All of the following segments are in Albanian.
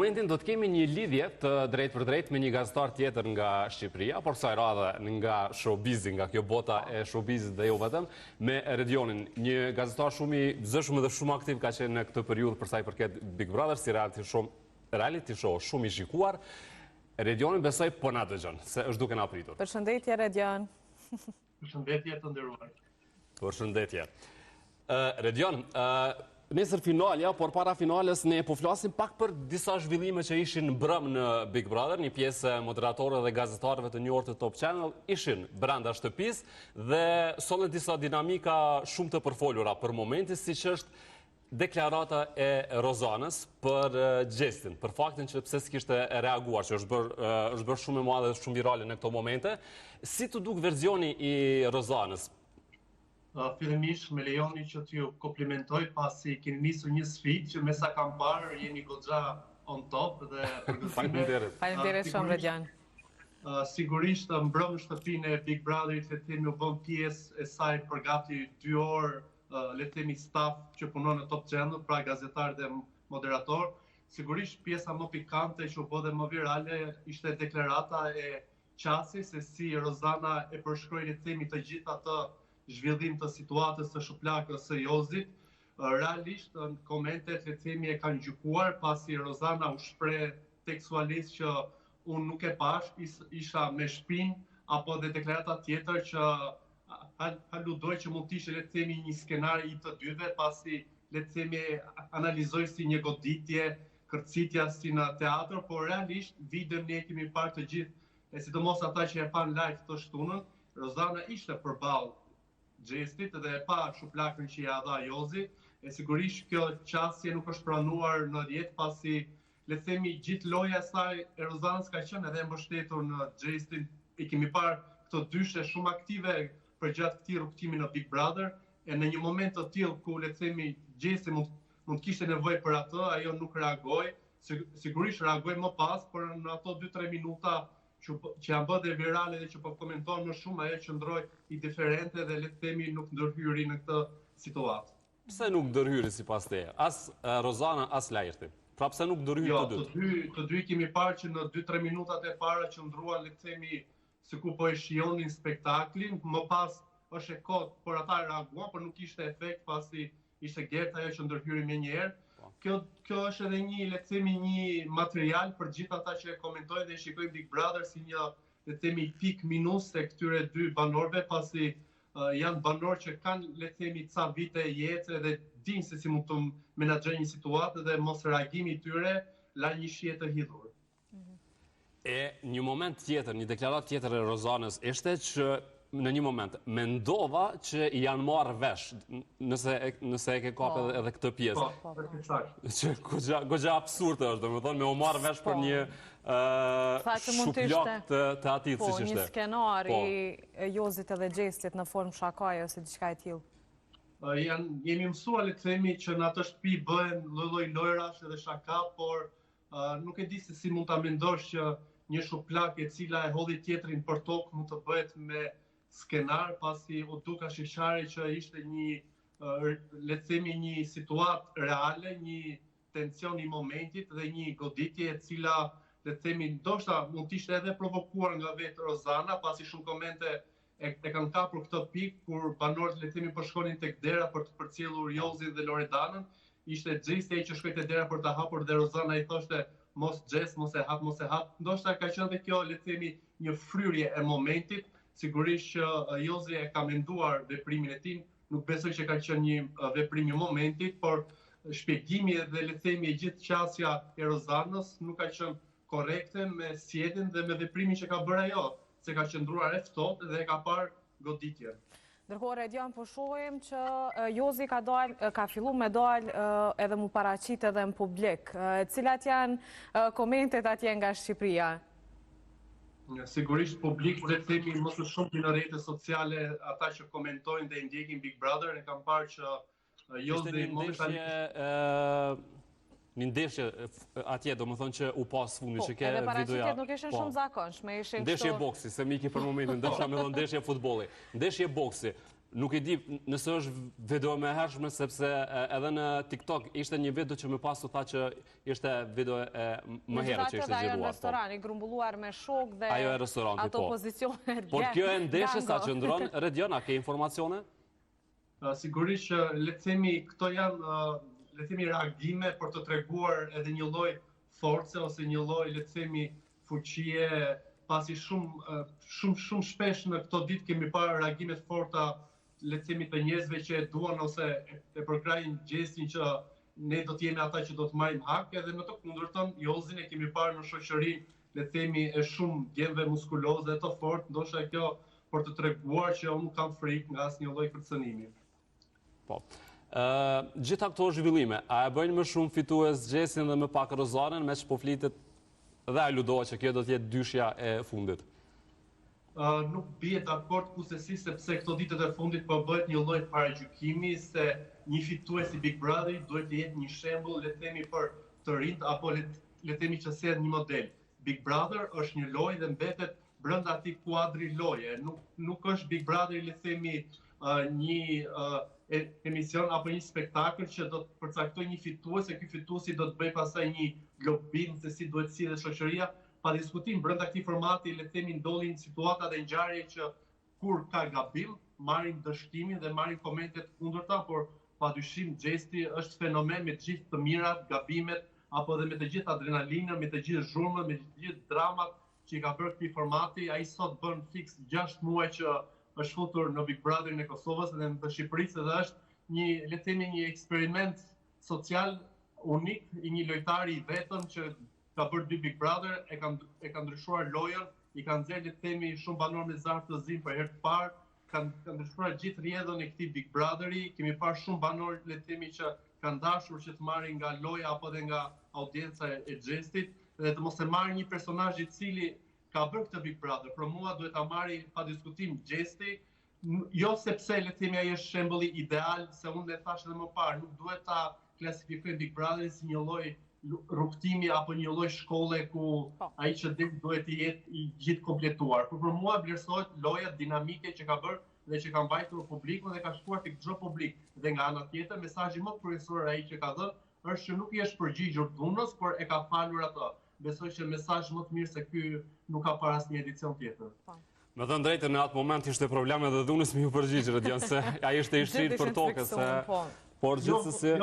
momentin do të kemi një lidhje të drejt për drejt me një gazetar tjetër nga Shqipëria, por kësaj radhe nga showbizi, nga kjo bota e showbizit dhe jo vetëm, me Redionin, një gazetar shumë i zëshëm dhe shumë aktiv ka qenë në këtë periudhë për sa i përket Big Brother, si reality show shumë i shikuar. Redionin besoj po na dëgjon, se është duke na pritur. Përshëndetje Redion. Përshëndetje të nderuar. Përshëndetje. Redion, nesër finalja, por para finales ne po flasim pak për disa zhvillime që ishin brëm në Big Brother, një pjesë moderatorëve dhe gazetarëve të njohur të Top Channel ishin brenda shtëpisë dhe solën disa dinamika shumë të përfolura për momentin, siç është deklarata e Rozanës për gestin, për faktin që pse s'kishte reaguar, që është bërë shumë e madhe dhe shumë virale në këto momente. Si të duk verzioni i Rozanës? Fillimisht me lejoni që t'ju komplimentoj pasi keni nisur një sfidë që me sa kam parë jeni goxha on top dhe Faleminderit. Faleminderit shumë Redion. Sigurisht mbrëm në shtëpinë e Big Brotherit, le të themi u bën pjesë e saj për gati 2 orë, le të themi staf që punon në Top Channel, pra gazetar dhe moderator. Sigurisht pjesa më pikante që u bë dhe më virale ishte deklarata e Qasi se si Rozana e përshkroi le të themi të gjithë atë zhvillim të situatës të shuplakës së Jozit. Realisht, në komentet le të themi e kanë gjykuar pasi Rozana u shpreh tekstualisht që unë nuk e pash, isha me shpinë, apo dhe deklarata tjetër që aludoj që mund t'ishte le të themi një skenar i të dyve, pasi le të themi analizoj si një goditje, kërcitja si në teatr, por realisht videon ne kemi parë të gjithë, e sidomos ata që e pan live të shtunën, Rozana ishte përballë gestit dhe e pa shuplakën që ja dha Jozi, e sigurisht kjo qasje nuk është pranuar në rjet pasi le të themi gjithë loja e saj e Rozanës ka qenë edhe mbështetur në gestin. I kemi parë këto dyshe shumë aktive për gjatë këtij rrugtimi në Big Brother, e në një moment të tillë ku le të themi gjesti mund kishte nevojë për atë, ajo nuk reagoi, sigurisht reagoi më pas, por në ato 2-3 minuta që janë bërë dhe virale dhe që po komentojnë më shumë, ajo qëndroi indiferente dhe le të themi nuk ndërhyri në këtë situatë. Pse nuk ndërhyri sipas teje? As Rozana, as Lajrti. Pra pse nuk ndërhyri të dytë? Të dy kemi parë që në 2-3 minutat e para qëndruan le të themi sikur po e shijonin spektaklin, më pas është e kot, por ata reaguan, por nuk ishte efekt pasi ishte Gerta ajo që ndërhyri me njëherë. Kjo është edhe një, le të themi, një material për gjithë ata që e komentojnë dhe shikojnë Big Brother si një, le të themi, pik minus të këtyre 2 banorëve, pasi janë banorë që kanë, le të themi, ca vite jetë dhe dinë se si mund të menaxhojnë një situatë dhe mos reagimi i tyre la një shije të hidhur. E një moment tjetër, një deklaratë tjetër e Rozanës ishte që në një moment mendova që janë marrë vesh, nëse e ke kapë edhe këtë pjesë. Që goxha absurde është, domethënë me u marrë vesh për një shuplak të atit siç ishte. Po, një skenar i Jozit edhe gestit në formë shakaje ose diçka e tillë. Jemi mësuar le të themi që në atë shtëpi bëhen lloj lojrash edhe shaka, por nuk e di se si mund ta mendosh që një shuplak e cila e hodhi tjetrin për tokë mund të bëhet me skenar, pasi u duka shqiptare që ishte një, le të themi, një situatë reale, një tension i momentit dhe një goditje e cila, le të themi, ndoshta mund të ishte edhe provokuar nga vetë Rozana, pasi shumë komente e kanë kapur këtë pikë kur banorët, le të themi, po shkonin tek dera për të përcjellur Jozin dhe Loredanën, ishte Xhesti që shkoi te dera për ta hapur dhe Rozana i thoshte mos Xhes, mos e hap. Ndoshta ka qenë edhe kjo, le të themi, një fryrje e momentit. Sigurisht që Jozi e ka menduar veprimin e tij, nuk besoj që ka qenë një veprim i momentit, por shpjegimi dhe le të themi e gjithë qasja e Rozanës nuk ka qenë korrekte me sjelljen dhe me veprimin që ka bërë ajo, se ka qëndruar e ftohtë dhe ka parë goditje. Ndërkohë Redion po shohim që Jozi ka filluar me dal edhe mu paraqit edhe në publik. Cilat janë komentet atje nga Shqipëria? Sigurisht publik dhe të themi më së shumti në rrjetet sociale, ata që komentojnë dhe ndjekin Big Brother, e kam parë që Jozi një ndeshje atje, do më thonë që u pas fundi që ke videoja. Edhe paraqitjet nuk ishin shumë zakonshme, ishin ndeshje boksi, se miki për momentin, ndeshja me thonë ndeshje futbolli. Ndeshje boksi. Nuk e di nëse është video me hershme, sepse edhe në TikTok ishte një video që më pas u tha që ishte video e më herët që ishte Ajo në zgjeruar. restoran, i grumbulluar me shok dhe Ajo e restoranti, ato po. pozicionet. Por kjo e ndeshë sa që ndronë, Redion, a ke informacione? Sigurisht që le të themi këto janë le të themi reagime për të treguar edhe një lloj force ose një lloj le të themi fuqie, pasi shumë shpesh në këto ditë kemi parë reagime të forta le të themi të njerëzve që e duan ose e përkrajnë gjestin që ne do të jemi ata që do të marrim hak, edhe në të kundërtën Jozin e kemi parë në shoqërinë le të themi e shumë djemve muskuloze të fortë, ndoshta kjo për të treguar që unë nuk kam frikë nga asnjë lloj kërcënimi. Po. Gjitha këto zhvillime, a e bëjnë më shumë fitues Gjesin dhe më pak Rozanën, me që po flitet dhe a ludohet që kjo do t'jetë dyshja e fundit? Nuk bie dakord kushtesi sepse këto ditët e fundit po bëhet një lloj paragjykimi se një fitues i Big Brother duhet të jetë një shembull le të themi për të rinjt apo le të themi që sjell një model. Big Brother është një lojë dhe mbetet brenda atij kuadri loje. Nuk është Big Brother le të themi një emision apo një spektakël që do të përcaktoj një fitues e ky fituesi do të bëjë pastaj një globim se si duhet sillet shoqëria. Pa diskutim, brenda këtij formati le të themi ndodhin situata dhe ngjarje që kur ka gabim, marrin dështimin dhe marrin komente të kundërta, por padyshim Gjesti është fenomen me të gjithë të mirat, gabimet, apo dhe me të gjithë adrenalinën, me të gjithë zhurmën, me të gjithë dramat që i ka bërë këtij formati. Ai sot bën fiks 6 muaj që është futur në Big Brotherin e Kosovës dhe në Shqipërisë dhe është një le të themi një eksperiment social unik i një lojtari i vetëm që ka bërë 2 Big Brother, e ka ndryshuar lojën, i kanë nxjerrë le të themi shumë banor me zarf të zi për herë të parë, kanë ndryshuar gjithë rrjedhën e këtij Big Brotheri, kemi parë shumë banor le të themi që kanë dashur që të marrin nga loja apo dhe nga audienca e Gjestit dhe të mos e marrin një personazh i cili ka bërë këtë Big Brother. Për mua duhet ta marri pa diskutim Gjesti, jo sepse le të themi ai është shembulli ideal, se unë e thash edhe më parë, nuk duhet ta klasifikojmë Big Brotherin si një lloj rrugtimi apo një lloj shkolle ku ai që duhet të jetë i gjithë kompletuar. Por për mua vlerësohet loja dinamike që ka bërë dhe që ka mbajtur publikun dhe ka shkuar tek çdo publik. Dhe nga ana tjetër, mesazhi më kryesor ai që ka dhënë është që nuk i është përgjigjur dhunës, por e ka falur atë. Besoj që mesazh më të mirë se ky nuk ka para asnjë edicion tjetër. Me thënë drejtën, në atë moment ishte probleme dhe dhunës me ju përgjigjë, Redion, se ai ishte i shtrirë për tokës. Por gjithsesi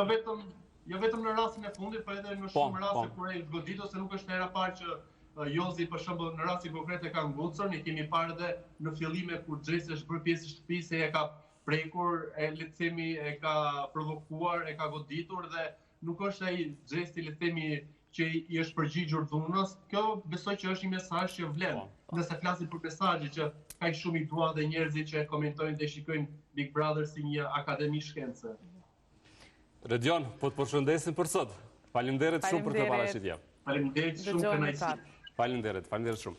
Jo vetëm në rastin e fundit, por edhe në shumë raste kur ai godit ose nuk është hera parë që Jozi për shembull në rastin konkret e ka ngucur, ne kemi parë edhe në fillime kur Gjesi është bërë pjesë e shtëpisë, e ka prekur, le të themi e ka provokuar, e ka goditur dhe nuk është ai Gjesi le të themi që i është përgjigjur dhunës. Kjo besoj që është një mesazh që vlen. Nëse flasim për mesazhe që kaq shumë i dua dhe njerëzit që e komentojnë dhe shikojnë Big Brother si një akademi shkence. Redion, po të përshëndesim për sot. Faleminderit shumë për këtë paraqitje. Faleminderit shumë kënaqësi. Faleminderit shumë.